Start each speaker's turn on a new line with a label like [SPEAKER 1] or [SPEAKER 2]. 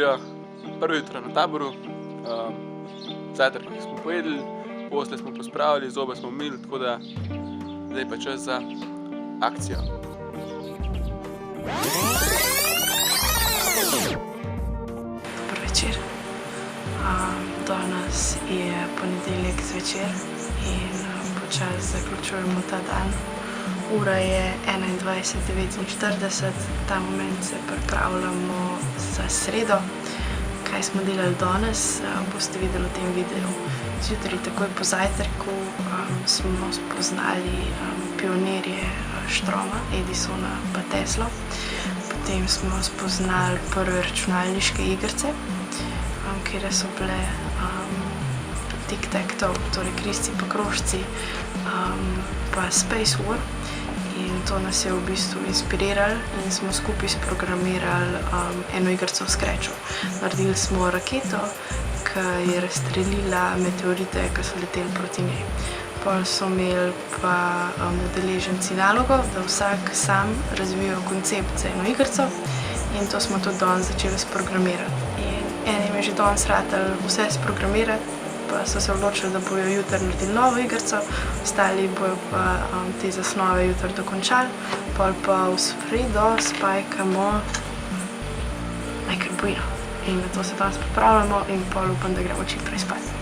[SPEAKER 1] Ja, prvo jutro na taboru, zajtrk smo pojedli, postelje smo pospravili, zobe smo umili, tako da zdaj pa čas za akcijo.
[SPEAKER 2] Dober večer. Danes je ponedeljek zvečer in počasi zaključujemo ta dan. Ura je 21:49, ta moment se pripravljamo za sredo. Kaj smo delali danes, boste videli v tem videu. Zjutraj, takoj po zajtrku, smo spoznali pionirje štroma, Edisona pa Teslo. Potem smo spoznali prve računalniške igrice, kjer so bile Tic-Tac-Toe, torej križci pa krožci, pa Space War. In to nas je v bistvu inspiriralo in smo skupaj sprogramirali eno igrico v Scratchu. Naredili smo raketo, ki je razstrelila meteorite, ki so leteli proti njej. Pol so imeli pa udeleženci nalogo, da vsak sam razvijajo koncept za eno igrico in to smo tudi danes začeli sprogramirati. In enim je že danes ratalo vse sprogramirati, pa so se odločili, da bojo jutri naredili novo igrico, ostali bojo pa te zasnove jutri dokončali, pol pa v sredo spajkamo najkar bojino. In na to se danes pripravljamo in pol upam, da gremo čim prej spat.